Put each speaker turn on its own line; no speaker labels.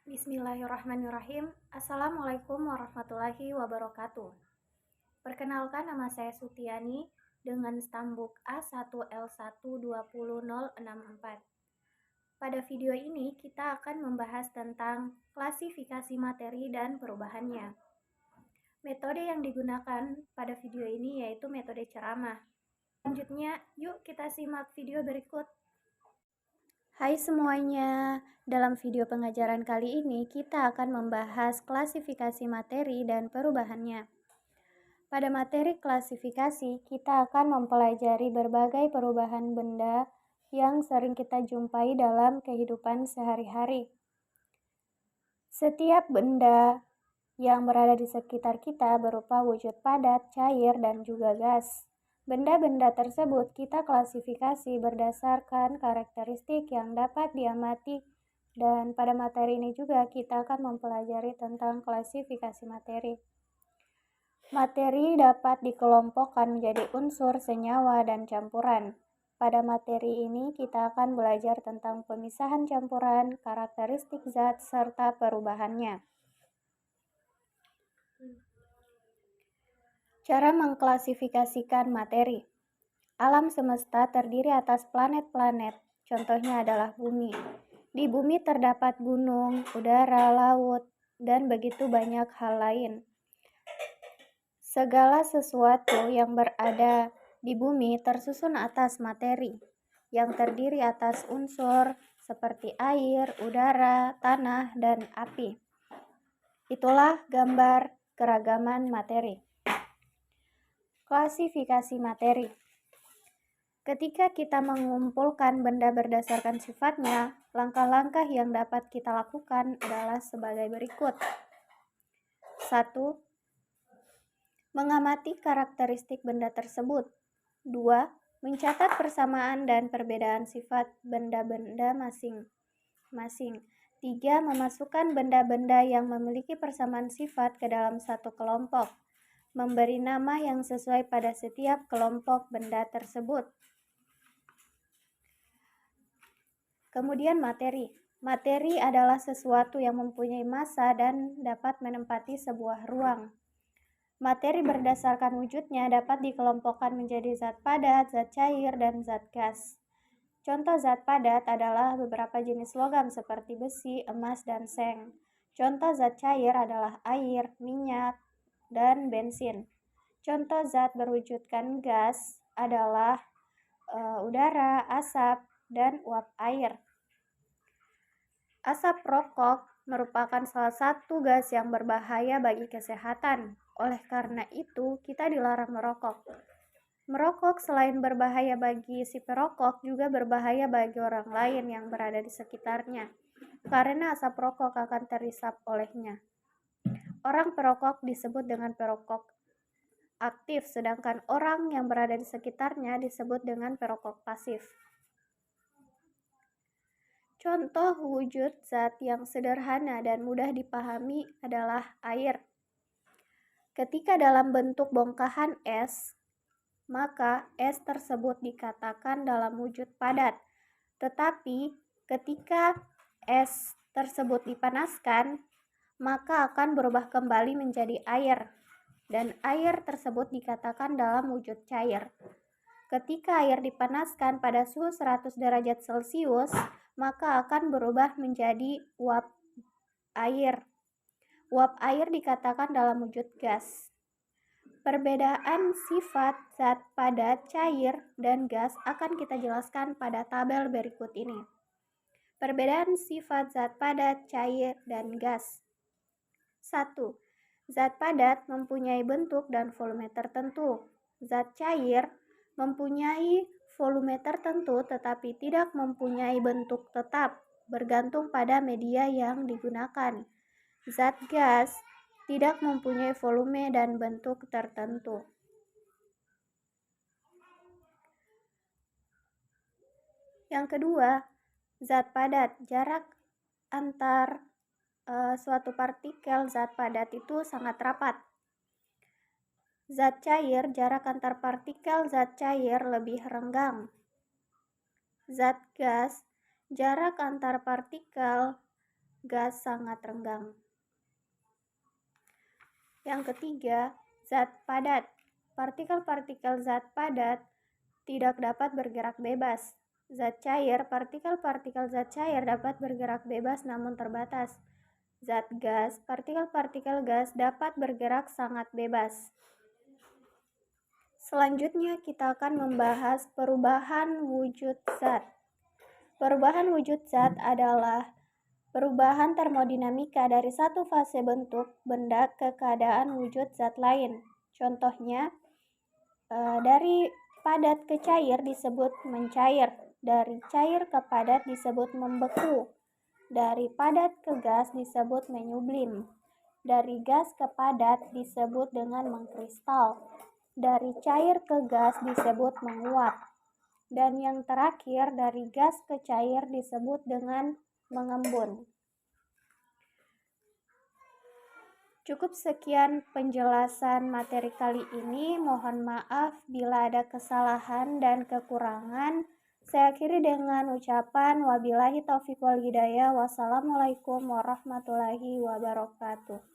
Bismillahirrahmanirrahim. Assalamualaikum warahmatullahi wabarakatuh. Perkenalkan, nama saya Sutiani dengan stambuk A1L1200064. Pada video ini kita akan membahas tentang klasifikasi materi dan perubahannya. Metode yang digunakan pada video ini yaitu metode ceramah. Selanjutnya, yuk kita simak video berikut. Hai semuanya, dalam video pengajaran kali ini kita akan membahas klasifikasi materi dan perubahannya. Pada materi klasifikasi, kita akan mempelajari berbagai perubahan benda yang sering kita jumpai dalam kehidupan sehari-hari. Setiap benda yang berada di sekitar kita berupa wujud padat, cair, dan juga gas. Benda-benda tersebut kita klasifikasi berdasarkan karakteristik yang dapat diamati, dan pada materi ini juga kita akan mempelajari tentang klasifikasi materi. Materi dapat dikelompokkan menjadi unsur, senyawa, dan campuran. Pada materi ini kita akan belajar tentang pemisahan campuran, karakteristik zat, serta perubahannya. Cara mengklasifikasikan materi. Alam semesta terdiri atas planet-planet, contohnya adalah bumi. Di bumi terdapat gunung, udara, laut, dan begitu banyak hal lain. Segala sesuatu yang berada di bumi tersusun atas materi, yang terdiri atas unsur seperti air, udara, tanah, dan api. Itulah gambar keragaman materi. Klasifikasi materi. Ketika kita mengumpulkan benda berdasarkan sifatnya, langkah-langkah yang dapat kita lakukan adalah sebagai berikut. 1. Mengamati karakteristik benda tersebut. 2. Mencatat persamaan dan perbedaan sifat benda-benda masing-masing. 3. Memasukkan benda-benda yang memiliki persamaan sifat ke dalam satu kelompok. Memberi nama yang sesuai pada setiap kelompok benda tersebut. Kemudian materi. Materi adalah sesuatu yang mempunyai massa dan dapat menempati sebuah ruang. Materi berdasarkan wujudnya dapat dikelompokkan menjadi zat padat, zat cair, dan zat gas. Contoh zat padat adalah beberapa jenis logam seperti besi, emas, dan seng. Contoh zat cair adalah air, minyak, dan bensin. Contoh zat berwujudkan gas adalah udara, asap, dan uap air. Asap rokok merupakan salah satu gas yang berbahaya bagi kesehatan. Oleh karena itu, kita dilarang merokok. Merokok selain berbahaya bagi si perokok, juga berbahaya bagi orang lain yang berada di sekitarnya, karena asap rokok akan terisap olehnya. Orang perokok disebut dengan perokok aktif, sedangkan orang yang berada di sekitarnya disebut dengan perokok pasif. Contoh wujud zat yang sederhana dan mudah dipahami adalah air. Ketika dalam bentuk bongkahan es, maka es tersebut dikatakan dalam wujud padat. Tetapi ketika es tersebut dipanaskan, maka akan berubah kembali menjadi air, dan air tersebut dikatakan dalam wujud cair. Ketika air dipanaskan pada suhu 100 derajat Celcius, maka akan berubah menjadi uap air. Uap air dikatakan dalam wujud gas. Perbedaan sifat zat padat, cair, dan gas akan kita jelaskan pada tabel berikut ini. Perbedaan sifat zat padat, cair, dan gas. 1. Zat padat mempunyai bentuk dan volume tertentu. Zat cair mempunyai volume tertentu tetapi tidak mempunyai bentuk tetap, bergantung pada media yang digunakan. Zat gas tidak mempunyai volume dan bentuk tertentu. Yang kedua, zat padat. Jarak antar suatu partikel zat padat itu sangat rapat. Zat cair, jarak antar partikel zat cair lebih renggang. Zat gas, jarak antar partikel gas sangat renggang. Yang ketiga, zat padat. Partikel-partikel zat padat tidak dapat bergerak bebas. Zat cair, partikel-partikel zat cair dapat bergerak bebas namun terbatas. Zat gas, partikel-partikel gas dapat bergerak sangat bebas. Selanjutnya kita akan membahas perubahan wujud zat. Perubahan wujud zat adalah perubahan termodinamika dari satu fase bentuk benda ke keadaan wujud zat lain. Contohnya, dari padat ke cair disebut mencair, dari cair ke padat disebut membeku, dari padat ke gas disebut menyublim, dari gas ke padat disebut dengan mengkristal, dari cair ke gas disebut menguap, dan yang terakhir dari gas ke cair disebut dengan mengembun. Cukup sekian penjelasan materi kali ini. Mohon maaf bila ada kesalahan dan kekurangan. Saya akhiri dengan ucapan wabillahi taufiq wal hidayah. Wassalamualaikum warahmatullahi wabarakatuh.